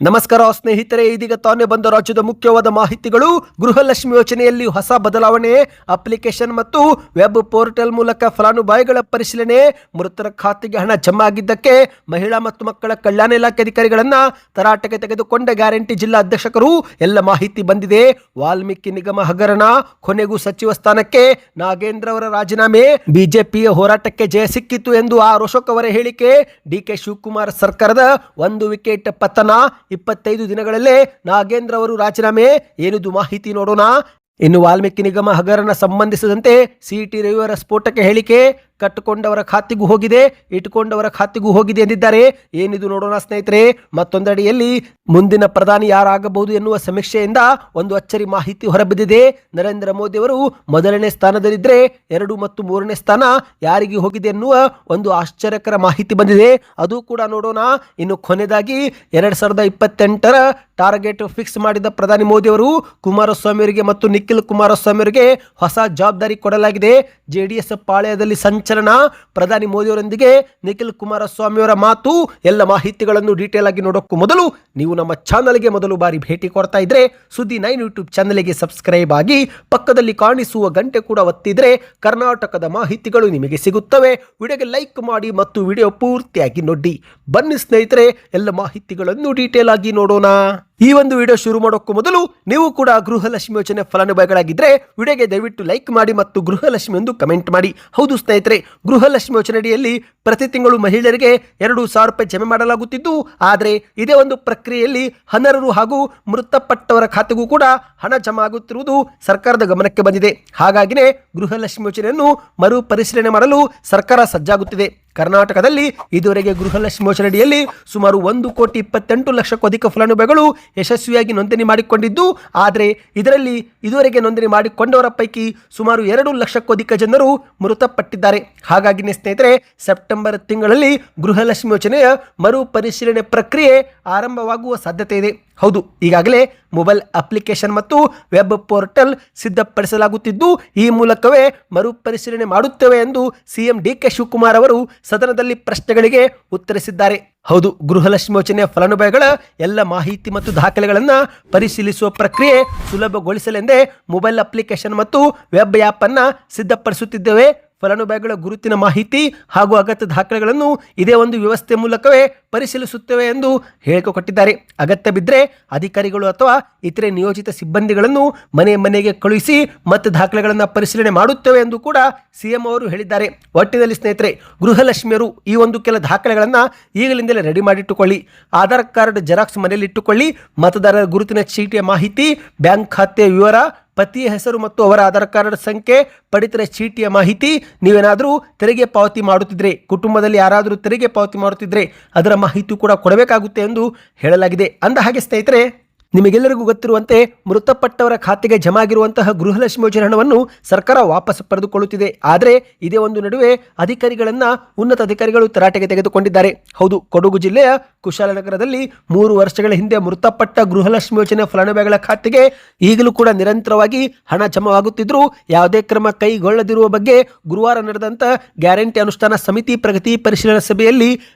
ನಮಸ್ಕಾರ ಸ್ನೇಹಿತರೆ, ಇದೀಗ ತಾನೇ ಬಂದ ರಾಜ್ಯದ ಮುಖ್ಯವಾದ ಮಾಹಿತಿಗಳು. ಗೃಹಲಕ್ಷ್ಮಿ ಯೋಜನೆಯಲ್ಲಿ ಹೊಸ ಬದಲಾವಣೆ, ಅಪ್ಲಿಕೇಶನ್ ಮತ್ತು ವೆಬ್ ಪೋರ್ಟಲ್ ಮೂಲಕ ಫಲಾನುಭವಿಗಳ ಪರಿಶೀಲನೆ, ಮೃತರ ಖಾತೆಗೆ ಹಣ ಜಮಾ ಆಗಿದ್ದಕ್ಕೆ ಮಹಿಳಾ ಮತ್ತು ಮಕ್ಕಳ ಕಲ್ಯಾಣ ಇಲಾಖೆ ಅಧಿಕಾರಿಗಳನ್ನ ತರಾಟೆಗೆ ತೆಗೆದುಕೊಂಡ ಗ್ಯಾರಂಟಿ ಜಿಲ್ಲಾ ಅಧ್ಯಕ್ಷರು. ಎಲ್ಲ ಮಾಹಿತಿ ಬಂದಿದೆ. ವಾಲ್ಮೀಕಿ ನಿಗಮ ಹಗರಣ, ಕೊನೆಗೂ ಸಚಿವ ಸ್ಥಾನಕ್ಕೆ ನಾಗೇಂದ್ರ ಅವರ ರಾಜೀನಾಮೆ, ಬಿಜೆಪಿಯ ಹೋರಾಟಕ್ಕೆ ಜಯ ಸಿಕ್ಕಿತು ಎಂದು ಆರ್ ಅಶೋಕ್ ಅವರ ಹೇಳಿಕೆ, ಡಿಕೆ ಶಿವಕುಮಾರ್ ಸರ್ಕಾರದ 1 ವಿಕೆಟ್ ಪತನ, 25 ದಿನಗಳಲ್ಲೇ ನಾಗೇಂದ್ರ ಅವರು ರಾಜೀನಾಮೆ. ಏನಿದು ಮಾಹಿತಿ ನೋಡೋಣ. ಇನ್ನು ವಾಲ್ಮೀಕಿ ನಿಗಮ ಹಗರಣ ಸಂಬಂಧಿಸಿದಂತೆ ಸಿಟಿ ರವಿಯವರ ಸ್ಫೋಟಕ ಹೇಳಿಕೆ, ಕಟ್ಟಿಕೊಂಡವರ ಖಾತೆಗೂ ಹೋಗಿದೆ, ಇಟ್ಟುಕೊಂಡವರ ಖಾತೆಗೂ ಹೋಗಿದೆ ಎಂದಿದ್ದಾರೆ. ಏನಿದು ನೋಡೋಣ ಸ್ನೇಹಿತರೆ. ಮತ್ತೊಂದೆಡೆಯಲ್ಲಿ ಮುಂದಿನ ಪ್ರಧಾನಿ ಯಾರಾಗಬಹುದು ಎನ್ನುವ ಸಮೀಕ್ಷೆಯಿಂದ ಒಂದು ಅಚ್ಚರಿ ಮಾಹಿತಿ ಹೊರಬಿದ್ದಿದೆ. ನರೇಂದ್ರ ಮೋದಿ ಅವರು ಮೊದಲನೇ ಸ್ಥಾನದಲ್ಲಿದ್ದರೆ 2 ಮತ್ತು 3ನೇ ಸ್ಥಾನ ಯಾರಿಗೆ ಹೋಗಿದೆ ಎನ್ನುವ ಒಂದು ಆಶ್ಚರ್ಯಕರ ಮಾಹಿತಿ ಬಂದಿದೆ. ಅದು ಕೂಡ ನೋಡೋಣ. ಇನ್ನು ಕೊನೆಯದಾಗಿ 2028ರ ಟಾರ್ಗೆಟ್ ಫಿಕ್ಸ್ ಮಾಡಿದ ಪ್ರಧಾನಿ ಮೋದಿ ಅವರು ಕುಮಾರಸ್ವಾಮಿ ಅವರಿಗೆ ಮತ್ತು ನಿಖಿಲ್ ಕುಮಾರಸ್ವಾಮಿ ಅವರಿಗೆ ಹೊಸ ಜವಾಬ್ದಾರಿ ಕೊಡಲಾಗಿದೆ. ಜೆಡಿಎಸ್ ಪಾಳ್ಯದಲ್ಲಿ ಸಂಚಲನ, ಪ್ರಧಾನಿ ಮೋದಿ ಅವರೊಂದಿಗೆ ನಿಖಿಲ್ ಕುಮಾರಸ್ವಾಮಿ ಅವರ ಮಾತು. ಎಲ್ಲ ಮಾಹಿತಿಗಳನ್ನು ಡೀಟೇಲ್ ಆಗಿ ನೋಡೋಕ್ಕೂ ಮೊದಲು ನೀವು ನಮ್ಮ ಚಾನಲ್ಗೆ ಮೊದಲು ಬಾರಿ ಭೇಟಿ ಕೊಡ್ತಾ ಇದ್ರೆ ಸುದ್ದಿ 9 ಯೂಟ್ಯೂಬ್ ಚಾನಲ್ಗೆ ಸಬ್ಸ್ಕ್ರೈಬ್ ಆಗಿ ಪಕ್ಕದಲ್ಲಿ ಕಾಣಿಸುವ ಗಂಟೆ ಕೂಡ ಒತ್ತಿದ್ರೆ ಕರ್ನಾಟಕದ ಮಾಹಿತಿಗಳು ನಿಮಗೆ ಸಿಗುತ್ತವೆ. ವಿಡಿಯೋಗೆ ಲೈಕ್ ಮಾಡಿ ಮತ್ತು ವಿಡಿಯೋ ಪೂರ್ತಿಯಾಗಿ ನೋಡಿ. ಬನ್ನಿ ಸ್ನೇಹಿತರೆ, ಎಲ್ಲ ಮಾಹಿತಿಗಳನ್ನು ಡೀಟೇಲ್ ಆಗಿ ನೋಡೋಣ. ಈ ಒಂದು ವಿಡಿಯೋ ಶುರು ಮಾಡೋಕ್ಕೂ ಮೊದಲು ನೀವು ಕೂಡ ಗೃಹಲಕ್ಷ್ಮಿ ಯೋಜನೆ ಫಲಾನುಭವಿಗಳಾಗಿದ್ದರೆ ವಿಡಿಯೋಗೆ ದಯವಿಟ್ಟು ಲೈಕ್ ಮಾಡಿ ಮತ್ತು ಗೃಹಲಕ್ಷ್ಮಿ ಎಂದು ಕಮೆಂಟ್ ಮಾಡಿ. ಹೌದು ಸ್ನೇಹಿತರೆ, ಗೃಹಲಕ್ಷ್ಮಿ ಯೋಜನೆಯಡಿಯಲ್ಲಿ ಪ್ರತಿ ತಿಂಗಳು ಮಹಿಳೆಯರಿಗೆ 2,000 ರೂಪಾಯಿ ಜಮೆ ಮಾಡಲಾಗುತ್ತಿದ್ದು, ಆದರೆ ಇದೇ ಒಂದು ಪ್ರಕ್ರಿಯೆಯಲ್ಲಿ ಅನರ್ಹರು ಹಾಗೂ ಮೃತಪಟ್ಟವರ ಖಾತೆಗೂ ಕೂಡ ಹಣ ಜಮಾ ಆಗುತ್ತಿರುವುದು ಸರ್ಕಾರದ ಗಮನಕ್ಕೆ ಬಂದಿದೆ. ಹಾಗಾಗಿನೇ ಗೃಹಲಕ್ಷ್ಮಿ ಯೋಜನೆಯನ್ನು ಮರು ಪರಿಶೀಲನೆ ಮಾಡಲು ಸರ್ಕಾರ ಸಜ್ಜಾಗುತ್ತಿದೆ. ಕರ್ನಾಟಕದಲ್ಲಿ ಇದುವರೆಗೆ ಗೃಹಲಕ್ಷ್ಮಿ ಯೋಜನೆಯಡಿಯಲ್ಲಿ ಸುಮಾರು 1,28,00,000ಕ್ಕೂ ಅಧಿಕ ಫಲಾನುಭವಿಗಳು ಯಶಸ್ವಿಯಾಗಿ ನೋಂದಣಿ ಮಾಡಿಕೊಂಡಿದ್ದು, ಆದರೆ ಇದರಲ್ಲಿ ಇದುವರೆಗೆ ನೋಂದಣಿ ಮಾಡಿಕೊಂಡವರ ಪೈಕಿ ಸುಮಾರು 2 ಲಕ್ಷಕ್ಕೂ ಅಧಿಕ ಜನರು ಮೃತಪಟ್ಟಿದ್ದಾರೆ. ಹಾಗಾಗಿನೇ ಸ್ನೇಹಿತರೆ, ಸೆಪ್ಟೆಂಬರ್ ತಿಂಗಳಲ್ಲಿ ಗೃಹಲಕ್ಷ್ಮಿ ಯೋಜನೆಯ ಮರು ಪರಿಶೀಲನೆ ಪ್ರಕ್ರಿಯೆ ಆರಂಭವಾಗುವ ಸಾಧ್ಯತೆ ಇದೆ. ಹೌದು, ಈಗಾಗಲೇ ಮೊಬೈಲ್ ಅಪ್ಲಿಕೇಶನ್ ಮತ್ತು ವೆಬ್ ಪೋರ್ಟಲ್ ಸಿದ್ಧಪಡಿಸಲಾಗುತ್ತಿದ್ದು, ಈ ಮೂಲಕವೇ ಮರುಪರಿಶೀಲನೆ ಮಾಡುತ್ತೇವೆ ಎಂದು ಸಿಎಂ ಡಿಕೆ ಶಿವಕುಮಾರ್ ಅವರು ಸದನದಲ್ಲಿ ಪ್ರಶ್ನೆಗಳಿಗೆ ಉತ್ತರಿಸಿದ್ದಾರೆ. ಹೌದು, ಗೃಹಲಕ್ಷ್ಮಿ ಯೋಜನೆಯ ಫಲಾನುಭವಿಗಳ ಎಲ್ಲ ಮಾಹಿತಿ ಮತ್ತು ದಾಖಲೆಗಳನ್ನು ಪರಿಶೀಲಿಸುವ ಪ್ರಕ್ರಿಯೆ ಸುಲಭಗೊಳಿಸಲೆಂದೇ ಮೊಬೈಲ್ ಅಪ್ಲಿಕೇಶನ್ ಮತ್ತು ವೆಬ್ ಆ್ಯಪ್ ಅನ್ನು ಸಿದ್ಧಪಡಿಸುತ್ತಿದ್ದೇವೆ. ಫಲಾನುಭವಿಗಳ ಗುರುತಿನ ಮಾಹಿತಿ ಹಾಗೂ ಅಗತ್ಯ ದಾಖಲೆಗಳನ್ನು ಇದೇ ಒಂದು ವ್ಯವಸ್ಥೆ ಮೂಲಕವೇ ಪರಿಶೀಲಿಸುತ್ತೇವೆ ಎಂದು ಹೇಳಿಕೆ ಕೊಟ್ಟಿದ್ದಾರೆ. ಅಗತ್ಯ ಬಿದ್ದರೆ ಅಧಿಕಾರಿಗಳು ಅಥವಾ ಇತರೆ ನಿಯೋಜಿತ ಸಿಬ್ಬಂದಿಗಳನ್ನು ಮನೆಗೆ ಕಳುಹಿಸಿ ಮತ್ತೆ ದಾಖಲೆಗಳನ್ನು ಪರಿಶೀಲನೆ ಮಾಡುತ್ತೇವೆ ಎಂದು ಕೂಡ ಸಿಎಂ ಅವರು ಹೇಳಿದ್ದಾರೆ. ಒಟ್ಟಿನಲ್ಲಿ ಸ್ನೇಹಿತರೆ, ಗೃಹಲಕ್ಷ್ಮಿಯರು ಈ ಒಂದು ಕೆಲ ದಾಖಲೆಗಳನ್ನು ಈಗಲಿಂದಲೇ ರೆಡಿ ಮಾಡಿಟ್ಟುಕೊಳ್ಳಿ. ಆಧಾರ್ ಕಾರ್ಡ್ ಜೆರಾಕ್ಸ್ ಮನೆಯಲ್ಲಿ ಇಟ್ಟುಕೊಳ್ಳಿ. ಮತದಾರರ ಗುರುತಿನ ಚೀಟಿಯ ಮಾಹಿತಿ, ಬ್ಯಾಂಕ್ ಖಾತೆ ವಿವರ, ಪತಿಯ ಹೆಸರು ಮತ್ತು ಅವರ ಆಧಾರ್ ಕಾರ್ಡ್ ಸಂಖ್ಯೆ, ಪಡಿತರ ಚೀಟಿಯ ಮಾಹಿತಿ. ನೀವೇನಾದರೂ ತೆರಿಗೆ ಪಾವತಿ ಮಾಡುತ್ತಿದ್ರೆ, ಕುಟುಂಬದಲ್ಲಿ ಯಾರಾದರೂ ತೆರಿಗೆ ಪಾವತಿ ಮಾಡುತ್ತಿದ್ರೆ ಅದರ ಮಾಹಿತಿ ಕೂಡ ಕೊಡಬೇಕಾಗುತ್ತೆ ಎಂದು ಹೇಳಲಾಗಿದೆ. ಅಂದ ಹಾಗೆ ಸ್ನೇಹಿತರೆ, ನಿಮಗೆಲ್ಲರಿಗೂ ಗೊತ್ತಿರುವಂತೆ ಮೃತಪಟ್ಟವರ ಖಾತೆಗೆ ಜಮಾ ಆಗಿರುವಂತಹ ಗೃಹಲಕ್ಷ್ಮಿ ಯೋಜನೆ ಹಣವನ್ನು ಸರ್ಕಾರ ವಾಪಸ್ ಪಡೆದುಕೊಳ್ಳುತ್ತಿದೆ. ಆದರೆ ಇದೇ ಒಂದು ನಡುವೆ ಅಧಿಕಾರಿಗಳನ್ನ ಉನ್ನತ ಅಧಿಕಾರಿಗಳು ತರಾಟೆಗೆ ತೆಗೆದುಕೊಂಡಿದ್ದಾರೆ. ಹೌದು, ಕೊಡಗು ಜಿಲ್ಲೆಯ ಕುಶಾಲನಗರದಲ್ಲಿ 3 ವರ್ಷಗಳ ಹಿಂದೆ ಮೃತಪಟ್ಟ ಗೃಹಲಕ್ಷ್ಮಿ ಯೋಜನೆ ಫಲಾನುಭವಿಗಳ ಖಾತೆಗೆ ಈಗಲೂ ಕೂಡ ನಿರಂತರವಾಗಿ ಹಣ ಜಮಾವಾಗುತ್ತಿದ್ದರೂ ಯಾವುದೇ ಕ್ರಮ ಕೈಗೊಳ್ಳದಿರುವ ಬಗ್ಗೆ ಗುರುವಾರ ನಡೆದಂತ ಗ್ಯಾರಂಟಿ ಅನುಷ್ಠಾನ ಸಮಿತಿ ಪ್ರಗತಿ ಪರಿಶೀಲನಾ ಸಭೆಯಲ್ಲಿ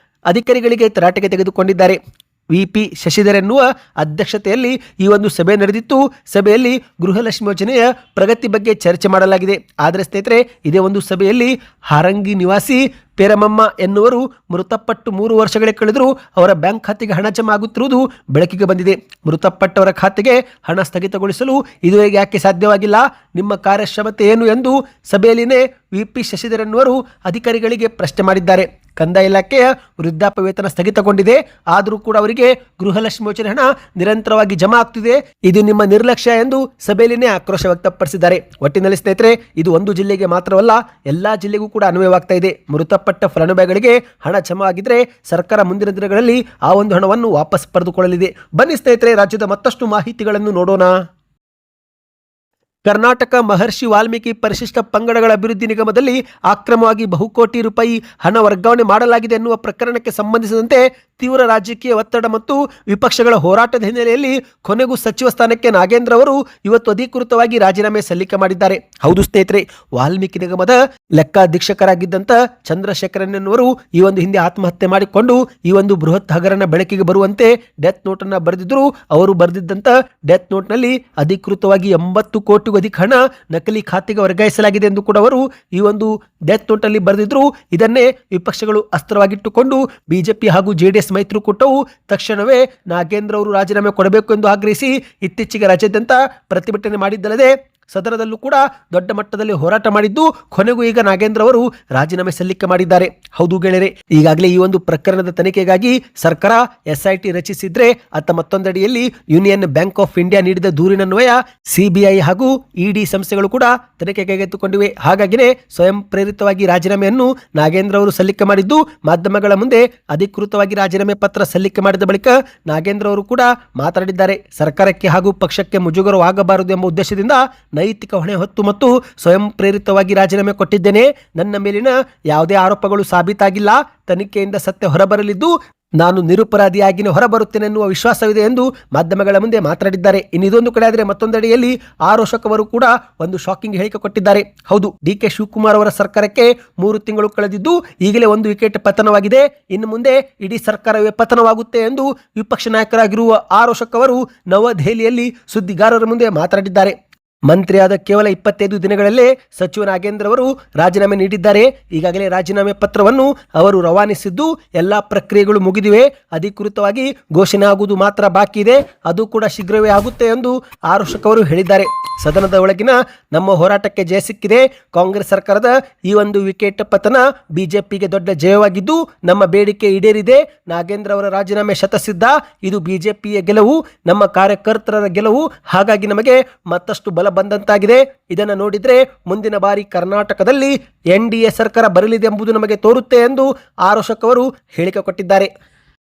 ಅಧಿಕಾರಿಗಳಿಗೆ ತರಾಟೆಗೆ ತೆಗೆದುಕೊಂಡಿದ್ದಾರೆ. ವಿಪಿ ಶಶಿಧರ್ ಎನ್ನುವ ಅಧ್ಯಕ್ಷತೆಯಲ್ಲಿ ಈ ಒಂದು ಸಭೆ ನಡೆದಿತ್ತು. ಸಭೆಯಲ್ಲಿ ಗೃಹಲಕ್ಷ್ಮಿ ಯೋಜನೆಯ ಪ್ರಗತಿ ಬಗ್ಗೆ ಚರ್ಚೆ ಮಾಡಲಾಗಿದೆ. ಆದರೆ ಸ್ನೇಹಿತರೆ, ಇದೇ ಒಂದು ಸಭೆಯಲ್ಲಿ ಹಾರಂಗಿ ನಿವಾಸಿ ಪೇರಮಮ್ಮ ಎನ್ನುವರು ಮೃತಪಟ್ಟು 3 ವರ್ಷಗಳೇ ಕಳೆದರೂ ಅವರ ಬ್ಯಾಂಕ್ ಖಾತೆಗೆ ಹಣ ಜಮಾ ಆಗುತ್ತಿರುವುದು ಬೆಳಕಿಗೆ ಬಂದಿದೆ. ಮೃತಪಟ್ಟವರ ಖಾತೆಗೆ ಹಣ ಸ್ಥಗಿತಗೊಳಿಸಲು ಇದುವರೆಗೆ ಯಾಕೆ ಸಾಧ್ಯವಾಗಿಲ್ಲ? ನಿಮ್ಮ ಕಾರ್ಯಕ್ಷಮತೆ ಏನು ಎಂದು ಸಭೆಯಲ್ಲಿನೇ ವಿಪಿ ಶಶಿಧರ್ ಎನ್ನುವರು ಅಧಿಕಾರಿಗಳಿಗೆ ಪ್ರಶ್ನೆ ಮಾಡಿದ್ದಾರೆ. ಕಂದಾಯ ಇಲಾಖೆಯ ವೃದ್ಧಾಪ್ಯ ವೇತನ ಸ್ಥಗಿತಗೊಂಡಿದೆ, ಆದರೂ ಕೂಡ ಅವರಿಗೆ ಗೃಹಲಕ್ಷ್ಮಿ ಯೋಜನೆ ಹಣ ನಿರಂತರವಾಗಿ ಜಮಾ ಆಗ್ತಿದೆ. ಇದು ನಿಮ್ಮ ನಿರ್ಲಕ್ಷ್ಯ ಎಂದು ಸಭೆಯಲ್ಲಿನೇ ಆಕ್ರೋಶ ವ್ಯಕ್ತಪಡಿಸಿದ್ದಾರೆ. ಒಟ್ಟಿನಲ್ಲಿ ಸ್ನೇಹಿತರೆ, ಇದು ಒಂದು ಜಿಲ್ಲೆಗೆ ಮಾತ್ರವಲ್ಲ, ಎಲ್ಲಾ ಜಿಲ್ಲೆಗೂ ಕೂಡ ಅನ್ವಯವಾಗ್ತಾ ಇದೆ. ಮೃತಪಟ್ಟ ಫಲಾನುಭವಿಗಳಿಗೆ ಹಣ ಜಮಾ ಆಗಿದ್ರೆ ಸರ್ಕಾರ ಮುಂದಿನ ದಿನಗಳಲ್ಲಿ ಆ ಒಂದು ಹಣವನ್ನು ವಾಪಸ್ ಪಡೆದುಕೊಳ್ಳಲಿದೆ. ಬನ್ನಿ ಸ್ನೇಹಿತರೆ, ರಾಜ್ಯದ ಮತ್ತಷ್ಟು ಮಾಹಿತಿಗಳನ್ನು ನೋಡೋಣ. ಕರ್ನಾಟಕ ಮಹರ್ಷಿ ವಾಲ್ಮೀಕಿ ಪರಿಶಿಷ್ಟ ಪಂಗಡಗಳ ಅಭಿವೃದ್ಧಿ ನಿಗಮದಲ್ಲಿ ಅಕ್ರಮವಾಗಿ ಬಹುಕೋಟಿ ರೂಪಾಯಿ ಹಣ ವರ್ಗಾವಣೆ ಮಾಡಲಾಗಿದೆ ಎನ್ನುವ ಪ್ರಕರಣಕ್ಕೆ ಸಂಬಂಧಿಸಿದಂತೆ ತೀವ್ರ ರಾಜಕೀಯ ಒತ್ತಡ ಮತ್ತು ವಿಪಕ್ಷಗಳ ಹೋರಾಟದ ಹಿನ್ನೆಲೆಯಲ್ಲಿ ಕೊನೆಗೂ ಸಚಿವ ಸ್ಥಾನಕ್ಕೆ ನಾಗೇಂದ್ರ ಅವರು ಇವತ್ತು ಅಧಿಕೃತವಾಗಿ ರಾಜೀನಾಮೆ ಸಲ್ಲಿಕೆ ಮಾಡಿದ್ದಾರೆ. ಹೌದು ಸ್ನೇಹಿತರೆ, ವಾಲ್ಮೀಕಿ ನಿಗಮದ ಲೆಕ್ಕಾಧೀಕ್ಷಕರಾಗಿದ್ದಂಥ ಚಂದ್ರಶೇಖರನ್ ಎನ್ನುವರು ಈ ಒಂದು ಹಿಂದೆ ಆತ್ಮಹತ್ಯೆ ಮಾಡಿಕೊಂಡು ಈ ಒಂದು ಬೃಹತ್ ಹಗರಣ ಬೆಳಕಿಗೆ ಬರುವಂತೆ ಡೆತ್ ನೋಟ್ ಅನ್ನ ಬರೆದಿದ್ರು. ಅವರು ಬರೆದಿದ್ದಂಥ ಡೆತ್ ನೋಟ್ ನಲ್ಲಿ ಅಧಿಕೃತವಾಗಿ 80 ಕೋಟಿಗೂ ಅಧಿಕ ಹಣ ನಕಲಿ ಖಾತೆಗೆ ವರ್ಗಾಯಿಸಲಾಗಿದೆ ಎಂದು ಕೂಡ ಅವರು ಈ ಒಂದು ಡೆತ್ ನೋಟ್ ಅಲ್ಲಿ ಬರೆದಿದ್ರು. ಇದನ್ನೇ ವಿಪಕ್ಷಗಳು ಅಸ್ತ್ರವಾಗಿಟ್ಟುಕೊಂಡು ಬಿಜೆಪಿ ಹಾಗೂ ಜೆಡಿಎಸ್ ಮೈತ್ರಿಕೂಟವು ತಕ್ಷಣವೇ ನಾಗೇಂದ್ರ ಅವರು ರಾಜೀನಾಮೆ ಕೊಡಬೇಕು ಎಂದು ಆಗ್ರಹಿಸಿ ಇತ್ತೀಚೆಗೆ ರಾಜ್ಯಾದ್ಯಂತ ಪ್ರತಿಭಟನೆ ಮಾಡಿದ್ದಲ್ಲದೆ ಸದನದಲ್ಲೂ ಕೂಡ ದೊಡ್ಡ ಮಟ್ಟದಲ್ಲಿ ಹೋರಾಟ ಮಾಡಿದ್ದು ಕೊನೆಗೂ ಈಗ ನಾಗೇಂದ್ರ ಅವರು ರಾಜೀನಾಮೆ ಸಲ್ಲಿಕೆ ಮಾಡಿದ್ದಾರೆ. ಹೌದು ಗೆಳೆಯರೆ, ಈಗಾಗಲೇ ಈ ಒಂದು ಪ್ರಕರಣದ ತನಿಖೆಗಾಗಿ ಸರ್ಕಾರ SIT ರಚಿಸಿದ್ರೆ ಅತ್ತ ಮತ್ತೊಂದಡಿಯಲ್ಲಿ ಯೂನಿಯನ್ ಬ್ಯಾಂಕ್ ಆಫ್ ಇಂಡಿಯಾ ನೀಡಿದ ದೂರಿನನ್ವಯ CBI ಹಾಗೂ ED ಸಂಸ್ಥೆಗಳು ಕೂಡ ತನಿಖೆ ಕೈಗೆತ್ತಿಕೊಂಡಿವೆ. ಹಾಗಾಗಿನೇ ಸ್ವಯಂ ಪ್ರೇರಿತವಾಗಿ ರಾಜೀನಾಮೆಯನ್ನು ನಾಗೇಂದ್ರ ಅವರು ಸಲ್ಲಿಕೆ ಮಾಡಿದ್ದು ಮಾಧ್ಯಮಗಳ ಮುಂದೆ ಅಧಿಕೃತವಾಗಿ ರಾಜೀನಾಮೆ ಪತ್ರ ಸಲ್ಲಿಕೆ ಮಾಡಿದ ಬಳಿಕ ನಾಗೇಂದ್ರ ಅವರು ಕೂಡ ಮಾತನಾಡಿದ್ದಾರೆ. ಸರ್ಕಾರಕ್ಕೆ ಹಾಗೂ ಪಕ್ಷಕ್ಕೆ ಮುಜುಗರವಾಗಬಾರದು ಎಂಬ ಉದ್ದೇಶದಿಂದ ನೈತಿಕ ಹೊಣೆ ಹೊತ್ತು ಮತ್ತು ಸ್ವಯಂ ಪ್ರೇರಿತವಾಗಿ ರಾಜೀನಾಮೆ ಕೊಟ್ಟಿದ್ದೇನೆ. ನನ್ನ ಮೇಲಿನ ಯಾವುದೇ ಆರೋಪಗಳು ಸಾಬೀತಾಗಿಲ್ಲ. ತನಿಖೆಯಿಂದ ಸತ್ಯ ಹೊರಬರಲಿದ್ದು ನಾನು ನಿರಪರಾಧಿಯಾಗಿನೇ ಹೊರಬರುತ್ತೇನೆ ಎನ್ನುವ ವಿಶ್ವಾಸವಿದೆ ಎಂದು ಮಾಧ್ಯಮಗಳ ಮುಂದೆ ಮಾತನಾಡಿದ್ದಾರೆ. ಇನ್ನು ಇದೊಂದು ಕಡೆ ಆದರೆ ಮತ್ತೊಂದೆಡೆಯಲ್ಲಿ ಆರೋಶಕ್ ಅವರು ಕೂಡ ಒಂದು ಶಾಕಿಂಗ್ ಹೇಳಿಕೆ ಕೊಟ್ಟಿದ್ದಾರೆ. ಹೌದು, DK ಶಿವಕುಮಾರ್ ಅವರ ಸರ್ಕಾರಕ್ಕೆ 3 ತಿಂಗಳು ಕಳೆದಿದ್ದು ಈಗಲೇ 1 ವಿಕೆಟ್ ಪತನವಾಗಿದೆ. ಇನ್ನು ಮುಂದೆ ಇಡೀ ಸರ್ಕಾರವೇ ಪತನವಾಗುತ್ತೆ ಎಂದು ವಿಪಕ್ಷ ನಾಯಕರಾಗಿರುವ ಆರೋಶಕ್ ಅವರು ನವದೆಹಲಿಯಲ್ಲಿ ಸುದ್ದಿಗಾರರ ಮುಂದೆ ಮಾತನಾಡಿದ್ದಾರೆ. ಮಂತ್ರಿಯಾದ ಕೇವಲ 25 ದಿನಗಳಲ್ಲೇ ಸಚಿವ ನಾಗೇಂದ್ರ ಅವರು ರಾಜೀನಾಮೆ ನೀಡಿದ್ದಾರೆ. ಈಗಾಗಲೇ ರಾಜೀನಾಮೆ ಪತ್ರವನ್ನು ಅವರು ರವಾನಿಸಿದ್ದು ಎಲ್ಲಾ ಪ್ರಕ್ರಿಯೆಗಳು ಮುಗಿದಿವೆ. ಅಧಿಕೃತವಾಗಿ ಘೋಷಣೆ ಆಗುವುದು ಮಾತ್ರ ಬಾಕಿ ಇದೆ. ಅದು ಕೂಡ ಶೀಘ್ರವೇ ಆಗುತ್ತೆ ಎಂದು ಆರೋಶಕ್ ಅವರು ಹೇಳಿದ್ದಾರೆ. ಸದನದ ಒಳಗಿನ ನಮ್ಮ ಹೋರಾಟಕ್ಕೆ ಜಯ ಸಿಕ್ಕಿದೆ. ಕಾಂಗ್ರೆಸ್ ಸರ್ಕಾರದ ಈ ಒಂದು ವಿಕೆಟ್ ಪತನ ಬಿಜೆಪಿಗೆ ದೊಡ್ಡ ಜಯವಾಗಿದ್ದು ನಮ್ಮ ಬೇಡಿಕೆ ಈಡೇರಿದೆ. ನಾಗೇಂದ್ರ ಅವರ ರಾಜೀನಾಮೆ ಶತಸಿದ್ಧ. ಇದು ಬಿಜೆಪಿಯ ಗೆಲುವು, ನಮ್ಮ ಕಾರ್ಯಕರ್ತರ ಗೆಲುವು. ಹಾಗಾಗಿ ನಮಗೆ ಮತ್ತಷ್ಟು ಬಲ ಬಂದಂತಾಗಿದೆ. ಇದನ್ನು ನೋಡಿದ್ರೆ ಮುಂದಿನ ಬಾರಿ ಕರ್ನಾಟಕದಲ್ಲಿ NDA ಸರ್ಕಾರ ಬರಲಿದೆ ಎಂಬುದು ನಮಗೆ ತೋರುತ್ತೆ ಎಂದು ಆರೋಶಕ್ ಅವರು ಹೇಳಿಕೆ ಕೊಟ್ಟಿದ್ದಾರೆ.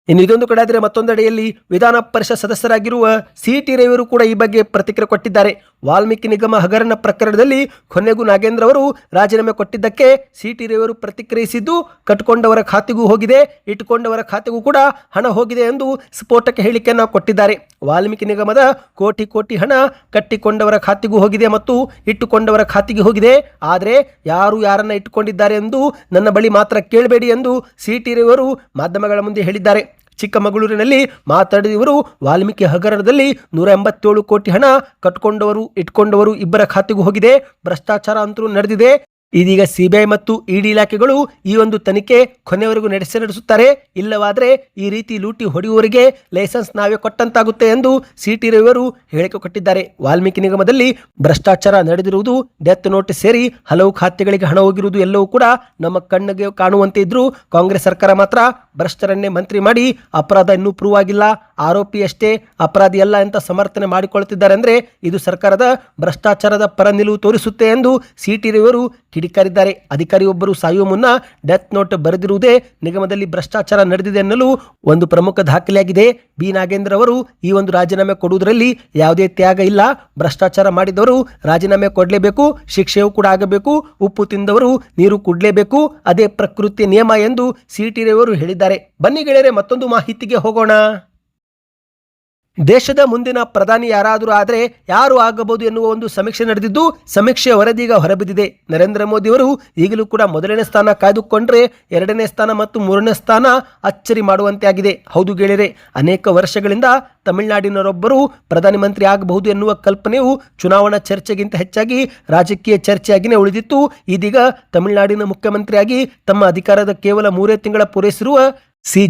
ಇನ್ನು ಇದೊಂದು ಕಡೆ ಆದರೆ ಮತ್ತೊಂದೆಡೆಯಲ್ಲಿ ವಿಧಾನ ಪರಿಷತ್ ಸದಸ್ಯರಾಗಿರುವ CT ರವಿಯವರು ಕೂಡ ಈ ಬಗ್ಗೆ ಪ್ರತಿಕ್ರಿಯೆ ಕೊಟ್ಟಿದ್ದಾರೆ. ವಾಲ್ಮೀಕಿ ನಿಗಮ ಹಗರಣ ಪ್ರಕರಣದಲ್ಲಿ ಕೊನೆಗೂ ನಾಗೇಂದ್ರ ಅವರು ರಾಜೀನಾಮೆ ಕೊಟ್ಟಿದ್ದಕ್ಕೆ CT ರವಿಯವರು ಪ್ರತಿಕ್ರಿಯಿಸಿದ್ದು ಕಟ್ಟಿಕೊಂಡವರ ಖಾತೆಗೂ ಹೋಗಿದೆ, ಇಟ್ಟುಕೊಂಡವರ ಖಾತೆಗೂ ಕೂಡ ಹಣ ಹೋಗಿದೆ ಎಂದು ಸ್ಫೋಟಕ ಹೇಳಿಕೆಯನ್ನು ಕೊಟ್ಟಿದ್ದಾರೆ. ವಾಲ್ಮೀಕಿ ನಿಗಮದ ಕೋಟಿ ಹಣ ಕಟ್ಟಿಕೊಂಡವರ ಖಾತೆಗೂ ಹೋಗಿದೆ ಮತ್ತು ಇಟ್ಟುಕೊಂಡವರ ಖಾತೆಗೆ ಹೋಗಿದೆ. ಆದರೆ ಯಾರು ಯಾರನ್ನ ಇಟ್ಟುಕೊಂಡಿದ್ದಾರೆ ಎಂದು ನನ್ನ ಬಳಿ ಮಾತ್ರ ಕೇಳಬೇಡಿ ಎಂದು CT ರವಿಯವರು ಮಾಧ್ಯಮಗಳ ಮುಂದೆ ಹೇಳಿದ್ದಾರೆ. ಚಿಕ್ಕಮಗಳೂರಿನಲ್ಲಿ ಮಾತನಾಡಿದ ಇವರು ವಾಲ್ಮೀಕಿ ಹಗರಣದಲ್ಲಿ 187 ಕೋಟಿ ಹಣ ಕಟ್ಟಿಕೊಂಡವರು ಇಟ್ಕೊಂಡವರು ಇಬ್ಬರ ಖಾತೆಗೂ ಹೋಗಿದೆ. ಭ್ರಷ್ಟಾಚಾರ ಅಂತೂ ನಡೆದಿದೆ. ಇದೀಗ CBI ಮತ್ತು ED ಇಲಾಖೆಗಳು ಈ ಒಂದು ತನಿಖೆ ಕೊನೆಯವರೆಗೂ ನಡೆಸುತ್ತಾರೆ. ಇಲ್ಲವಾದರೆ ಈ ರೀತಿ ಲೂಟಿ ಹೊಡೆಯುವವರಿಗೆ ಲೈಸೆನ್ಸ್ ನಾವೇ ಕೊಟ್ಟಂತಾಗುತ್ತೆ ಎಂದು CT ರವಿಯವರು ಹೇಳಿಕೆ ಕೊಟ್ಟಿದ್ದಾರೆ. ವಾಲ್ಮೀಕಿ ನಿಗಮದಲ್ಲಿ ಭ್ರಷ್ಟಾಚಾರ ನಡೆದಿರುವುದು, ಡೆತ್ ನೋಟ್ ಸೇರಿ ಹಲವು ಖಾತೆಗಳಿಗೆ ಹಣ ಹೋಗಿರುವುದು ಎಲ್ಲವೂ ಕೂಡ ನಮ್ಮ ಕಣ್ಣಿಗೆ ಕಾಣುವಂತೆ ಇದ್ರೂ ಕಾಂಗ್ರೆಸ್ ಸರ್ಕಾರ ಮಾತ್ರ ಭ್ರಷ್ಟರನ್ನೇ ಮಂತ್ರಿ ಮಾಡಿ ಅಪರಾಧ ಇನ್ನೂ ಪ್ರೂವ್ ಆಗಿಲ್ಲ, ಆರೋಪಿ ಅಷ್ಟೇ ಅಪರಾಧಿ ಅಲ್ಲ ಅಂತ ಸಮರ್ಥನೆ ಮಾಡಿಕೊಳ್ಳುತ್ತಿದ್ದಾರೆ. ಅಂದರೆ ಇದು ಸರ್ಕಾರದ ಭ್ರಷ್ಟಾಚಾರದ ಪರ ನಿಲುವು ತೋರಿಸುತ್ತೆ ಎಂದು CT ರವಿಯವರು ಕಿಡಿಕಾರಿದ್ದಾರೆ. ಅಧಿಕಾರಿಯೊಬ್ಬರು ಸಾಯುವ ಮುನ್ನ ಡೆತ್ ನೋಟ್ ಬರೆದಿರುವುದೇ ನಿಗಮದಲ್ಲಿ ಭ್ರಷ್ಟಾಚಾರ ನಡೆದಿದೆ ಎನ್ನಲು ಒಂದು ಪ್ರಮುಖ ದಾಖಲೆಯಾಗಿದೆ. ಬಿ ನಾಗೇಂದ್ರ ಅವರು ಈ ಒಂದು ರಾಜೀನಾಮೆ ಕೊಡುವುದರಲ್ಲಿ ಯಾವುದೇ ತ್ಯಾಗ ಇಲ್ಲ. ಭ್ರಷ್ಟಾಚಾರ ಮಾಡಿದವರು ರಾಜೀನಾಮೆ ಕೊಡಲೇಬೇಕು, ಶಿಕ್ಷೆಯೂ ಕೂಡ ಆಗಬೇಕು. ಉಪ್ಪು ತಿಂದವರು ನೀರು ಕುಡಲೇಬೇಕು, ಅದೇ ಪ್ರಕೃತಿ ನಿಯಮ ಎಂದು CT ರವಿಯವರು ಹೇಳಿದ್ದಾರೆ. ಬನ್ನಿ ಗೆಳೆಯರೆ, ಮತ್ತೊಂದು ಮಾಹಿತಿಗೆ ಹೋಗೋಣ. ದೇಶದ ಮುಂದಿನ ಪ್ರಧಾನಿ ಯಾರಾದರೂ ಆದರೆ ಯಾರು ಆಗಬಹುದು ಎನ್ನುವ ಒಂದು ಸಮೀಕ್ಷೆ ನಡೆದಿದ್ದು ಸಮೀಕ್ಷೆಯ ವರದಿಗ ಹೊರಬಿದ್ದಿದೆ. ನರೇಂದ್ರ ಮೋದಿ ಅವರು ಈಗಲೂ ಕೂಡ ಮೊದಲನೇ ಸ್ಥಾನ ಕಾಯ್ದುಕೊಂಡ್ರೆ 2ನೇ ಸ್ಥಾನ ಮತ್ತು 3ನೇ ಸ್ಥಾನ ಅಚ್ಚರಿ ಮಾಡುವಂತೆ ಆಗಿದೆ. ಹೌದು ಗೆಳೆಯರೆ, ಅನೇಕ ವರ್ಷಗಳಿಂದ ತಮಿಳುನಾಡಿನವರೊಬ್ಬರು ಪ್ರಧಾನಮಂತ್ರಿ ಆಗಬಹುದು ಎನ್ನುವ ಕಲ್ಪನೆಯು ಚುನಾವಣಾ ಚರ್ಚೆಗಿಂತ ಹೆಚ್ಚಾಗಿ ರಾಜಕೀಯ ಚರ್ಚೆಯಾಗಿಯೇ ಉಳಿದಿತ್ತು. ಇದೀಗ ತಮಿಳುನಾಡಿನ ಮುಖ್ಯಮಂತ್ರಿಯಾಗಿ ತಮ್ಮ ಅಧಿಕಾರದ ಕೇವಲ 3 ತಿಂಗಳ ಪೂರೈಸಿರುವ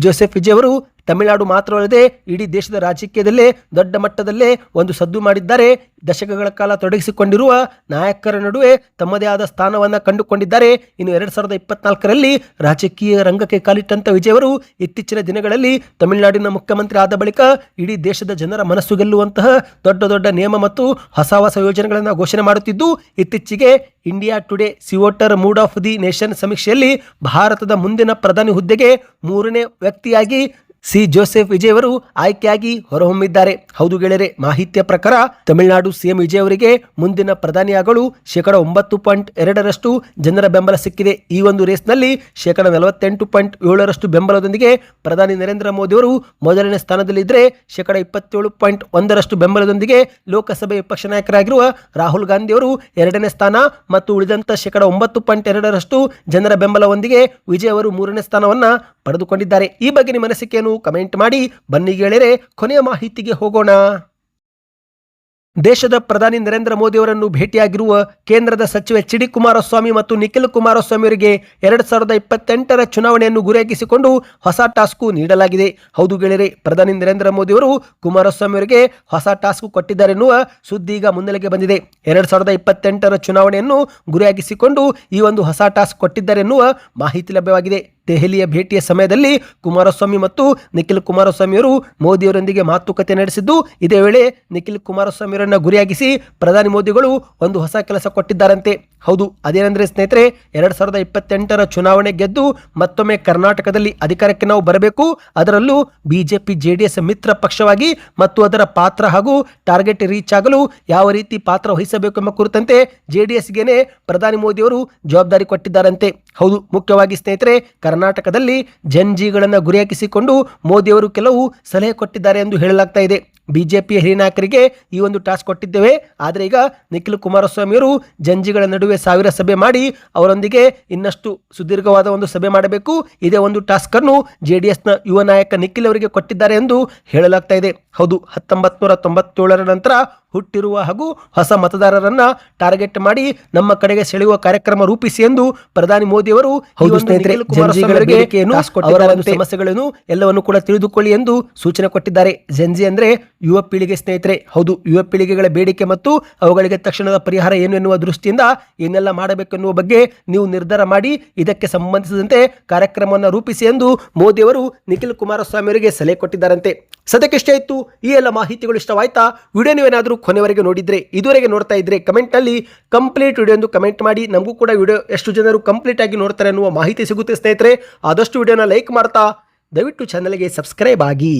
ಜೋಸೆಫ್ ವಿಜಯ್ ಅವರು ತಮಿಳುನಾಡು ಮಾತ್ರವಲ್ಲದೆ ಇಡೀ ದೇಶದ ರಾಜಕೀಯದಲ್ಲೇ ದೊಡ್ಡ ಮಟ್ಟದಲ್ಲೇ ಒಂದು ಸದ್ದು ಮಾಡಿದ್ದಾರೆ. ದಶಕಗಳ ಕಾಲ ತೊಡಗಿಸಿಕೊಂಡಿರುವ ನಾಯಕರ ನಡುವೆ ತಮ್ಮದೇ ಆದ ಸ್ಥಾನವನ್ನು ಕಂಡುಕೊಂಡಿದ್ದಾರೆ. ಇನ್ನು 2024ರಲ್ಲಿ ರಾಜಕೀಯ ರಂಗಕ್ಕೆ ಕಾಲಿಟ್ಟಂತ ವಿಜಯ್ ಅವರು ಇತ್ತೀಚಿನ ದಿನಗಳಲ್ಲಿ ತಮಿಳುನಾಡಿನ ಮುಖ್ಯಮಂತ್ರಿ ಆದ ಬಳಿಕ ಇಡೀ ದೇಶದ ಜನರ ಮನಸ್ಸು ಗೆಲ್ಲುವಂತಹ ದೊಡ್ಡ ನಿಯಮ ಮತ್ತು ಹೊಸ ಯೋಜನೆಗಳನ್ನು ಘೋಷಣೆ ಮಾಡುತ್ತಿದ್ದು ಇತ್ತೀಚೆಗೆ India Today CVoter mood of the nation ಸಮೀಕ್ಷೆಯಲ್ಲಿ ಭಾರತದ ಮುಂದಿನ ಪ್ರಧಾನಿ ಹುದ್ದೆಗೆ 3ನೇ ವ್ಯಕ್ತಿಯಾಗಿ ಸಿ ಜೋಸೆಫ್ ವಿಜಯ್ ಅವರು ಆಯ್ಕೆಯಾಗಿ ಹೊರಹೊಮ್ಮಿದ್ದಾರೆ. ಹೌದು ಗೆಳೆಯರೆ, ಮಾಹಿತಿಯ ಪ್ರಕಾರ ತಮಿಳುನಾಡು ಸಿಎಂ ವಿಜಯ್ ಅವರಿಗೆ ಮುಂದಿನ ಪ್ರಧಾನಿಯಾಗಲು 9.2% ಜನರ ಬೆಂಬಲ ಸಿಕ್ಕಿದೆ. ಈ ಒಂದು ರೇಸ್ನಲ್ಲಿ 48.7% ಬೆಂಬಲದೊಂದಿಗೆ ಪ್ರಧಾನಿ ನರೇಂದ್ರ ಮೋದಿ ಅವರು ಮೊದಲನೇ ಸ್ಥಾನದಲ್ಲಿದ್ದರೆ 27.1% ಬೆಂಬಲದೊಂದಿಗೆ ಲೋಕಸಭೆ ವಿಪಕ್ಷ ನಾಯಕರಾಗಿರುವ ರಾಹುಲ್ ಗಾಂಧಿ ಅವರು ಎರಡನೇ ಸ್ಥಾನ ಮತ್ತು ಉಳಿದಂತ 9.2% ಜನರ ಬೆಂಬಲದೊಂದಿಗೆ ವಿಜಯ್ ಅವರು ಮೂರನೇ ಸ್ಥಾನವನ್ನ ಪಡೆದುಕೊಂಡಿದ್ದಾರೆ. ಈ ಬಗ್ಗೆ ನಿಮ್ಮ ಅನಿಸಿಕೆಯನ್ನು ಕಮೆಂಟ್ ಮಾಡಿ. ಬನ್ನಿ ಗೆಳೆಯರೆ, ಕೊನೆಯ ಮಾಹಿತಿಗೆ ಹೋಗೋಣ. ದೇಶದ ಪ್ರಧಾನಿ ನರೇಂದ್ರ ಮೋದಿ ಅವರನ್ನು ಭೇಟಿಯಾಗಿರುವ ಕೇಂದ್ರದ ಸಚಿವ ಎಚ್ ಡಿ ಕುಮಾರಸ್ವಾಮಿ ಮತ್ತು ನಿಖಿಲ್ ಕುಮಾರಸ್ವಾಮಿ ಅವರಿಗೆ 2028ರ ಚುನಾವಣೆಯನ್ನು ಗುರಿಯಾಗಿಸಿಕೊಂಡು ಹೊಸ ಟಾಸ್ಕ್ ನೀಡಲಾಗಿದೆ. ಹೌದು ಗೆಳೆಯರೆ, ಪ್ರಧಾನಿ ನರೇಂದ್ರ ಮೋದಿ ಅವರು ಕುಮಾರಸ್ವಾಮಿ ಅವರಿಗೆ ಹೊಸ ಟಾಸ್ಕ್ ಕೊಟ್ಟಿದ್ದಾರೆ ಎನ್ನುವ ಸುದ್ದಿ ಈಗ ಮುನ್ನೆಲೆಗೆ ಬಂದಿದೆ. 2028ರ ಚುನಾವಣೆಯನ್ನು ಗುರಿಯಾಗಿಸಿಕೊಂಡು ಈ ಒಂದು ಹೊಸ ಟಾಸ್ಕ್ ಕೊಟ್ಟಿದ್ದಾರೆ ಎನ್ನುವ ಮಾಹಿತಿ ಲಭ್ಯವಾಗಿದೆ. ದೆಹಲಿಯ ಭೇಟಿಯ ಸಮಯದಲ್ಲಿ ಕುಮಾರಸ್ವಾಮಿ ಮತ್ತು ನಿಖಿಲ್ ಕುಮಾರಸ್ವಾಮಿ ಅವರು ಮೋದಿಯವರೊಂದಿಗೆ ಮಾತುಕತೆ ನಡೆಸಿದ್ದು, ಇದೇ ವೇಳೆ ನಿಖಿಲ್ ಕುಮಾರಸ್ವಾಮಿ ಅವರನ್ನು ಗುರಿಯಾಗಿಸಿ ಪ್ರಧಾನಿ ಮೋದಿಗಳು ಒಂದು ಹೊಸ ಕೆಲಸ ಕೊಟ್ಟಿದ್ದಾರಂತೆ. ಹೌದು, ಅದೇನೆಂದರೆ ಸ್ನೇಹಿತರೆ, 2028ರ ಚುನಾವಣೆ ಗೆದ್ದು ಮತ್ತೊಮ್ಮೆ ಕರ್ನಾಟಕದಲ್ಲಿ ಅಧಿಕಾರಕ್ಕೆ ನಾವು ಬರಬೇಕು, ಅದರಲ್ಲೂ ಬಿಜೆಪಿ ಜೆಡಿಎಸ್ ಮಿತ್ರ ಪಕ್ಷವಾಗಿ ಮತ್ತು ಅದರ ಪಾತ್ರ ಹಾಗೂ ಟಾರ್ಗೆಟ್ ರೀಚ್ ಆಗಲು ಯಾವ ರೀತಿ ಪಾತ್ರ ವಹಿಸಬೇಕು ಎಂಬ ಕುರಿತಂತೆ ಜೆಡಿಎಸ್ಗೆನೆ ಪ್ರಧಾನಿ ಮೋದಿಯವರು ಜವಾಬ್ದಾರಿ ಕೊಟ್ಟಿದ್ದಾರಂತೆ. ಹೌದು, ಮುಖ್ಯವಾಗಿ ಸ್ನೇಹಿತರೆ, ಕರ್ನಾಟಕದಲ್ಲಿ ಜನ್ಜಿಗಳನ್ನು ಗುರಿಯಾಗಿಸಿಕೊಂಡು ಮೋದಿಯವರು ಕೆಲವು ಸಲಹೆ ಕೊಟ್ಟಿದ್ದಾರೆ ಎಂದು ಹೇಳಲಾಗ್ತಾ ಇದೆ. ಬಿಜೆಪಿಯ ಹಿರಿಯ ನಾಯಕರಿಗೆ ಈ ಒಂದು ಟಾಸ್ಕ್ ಕೊಟ್ಟಿದ್ದೇವೆ, ಆದರೆ ಈಗ ನಿಖಿಲ್ ಕುಮಾರಸ್ವಾಮಿ ಅವರು ಜಂಜಿಗಳ ನಡುವೆ 1000 ಸಭೆ ಮಾಡಿ ಅವರೊಂದಿಗೆ ಇನ್ನಷ್ಟು ಸುದೀರ್ಘವಾದ ಒಂದು ಸಭೆ ಮಾಡಬೇಕು. ಇದೇ ಒಂದು ಟಾಸ್ಕ್ ಅನ್ನು ಜೆಡಿಎಸ್ನ ಯುವ ನಾಯಕ ನಿಖಿಲ್ ಅವರಿಗೆ ಕೊಟ್ಟಿದ್ದಾರೆ ಎಂದು ಹೇಳಲಾಗ್ತಾ ಇದೆ. ಹೌದು, 1997ರ ನಂತರ ಹುಟ್ಟಿರುವ ಹಾಗೂ ಹೊಸ ಮತದಾರರನ್ನ ಟಾರ್ಗೆಟ್ ಮಾಡಿ ನಮ್ಮ ಕಡೆಗೆ ಸೆಳೆಯುವ ಕಾರ್ಯಕ್ರಮ ರೂಪಿಸಿ ಎಂದು ಪ್ರಧಾನಿ ಮೋದಿ ಅವರು ಸಮಸ್ಯೆಗಳನ್ನು ಎಲ್ಲವನ್ನು ಕೂಡ ತಿಳಿದುಕೊಳ್ಳಿ ಎಂದು ಸೂಚನೆ ಕೊಟ್ಟಿದ್ದಾರೆ. ಜೆನ್ಜಿ ಅಂದ್ರೆ ಯುವ ಪೀಳಿಗೆ ಸ್ನೇಹಿತರೆ. ಹೌದು, ಯುವ ಪೀಳಿಗೆಗಳ ಬೇಡಿಕೆ ಮತ್ತು ಅವುಗಳಿಗೆ ತಕ್ಷಣದ ಪರಿಹಾರ ಏನು ಎನ್ನುವ ದೃಷ್ಟಿಯಿಂದ ಏನೆಲ್ಲ ಮಾಡಬೇಕೆನ್ನುವ ಬಗ್ಗೆ ನೀವು ನಿರ್ಧಾರ ಮಾಡಿ ಇದಕ್ಕೆ ಸಂಬಂಧಿಸಿದಂತೆ ಕಾರ್ಯಕ್ರಮವನ್ನು ರೂಪಿಸಿ ಎಂದು ಮೋದಿ ಅವರು ನಿಖಿಲ್ ಕುಮಾರಸ್ವಾಮಿ ಅವರಿಗೆ ಸಲಹೆ ಕೊಟ್ಟಿದ್ದಾರಂತೆ. ಸದ್ಯಕ್ಕೆ ಇಷ್ಟ ಇತ್ತು. ಈ ಎಲ್ಲ ಮಾಹಿತಿಗಳು ಇಷ್ಟವಾಯ್ತಾ? ವಿಡಿಯೋ ನೀವೇನಾದರೂ ಕೊನೆವರೆಗೆ ನೋಡಿದ್ರೆ, ಇದುವರೆಗೆ ನೋಡ್ತಾ ಇದ್ರೆ ಕಮೆಂಟ್ ಅಲ್ಲಿ ಕಂಪ್ಲೀಟ್ ವಿಡಿಯೋ ಎಂದು ಕಮೆಂಟ್ ಮಾಡಿ. ನಮಗೂ ಕೂಡ ವಿಡಿಯೋ ಎಷ್ಟು ಜನರು ಕಂಪ್ಲೀಟ್ ಆಗಿ ನೋಡ್ತಾರೆ ಅನ್ನುವ ಮಾಹಿತಿ ಸಿಗುತ್ತೆ ಸ್ನೇಹಿತರೆ. ಆದಷ್ಟು ವಿಡಿಯೋನ ಲೈಕ್ ಮಾಡ್ತಾ ದಯವಿಟ್ಟು ಚಾನಲ್ಗೆ ಸಬ್ಸ್ಕ್ರೈಬ್ ಆಗಿ.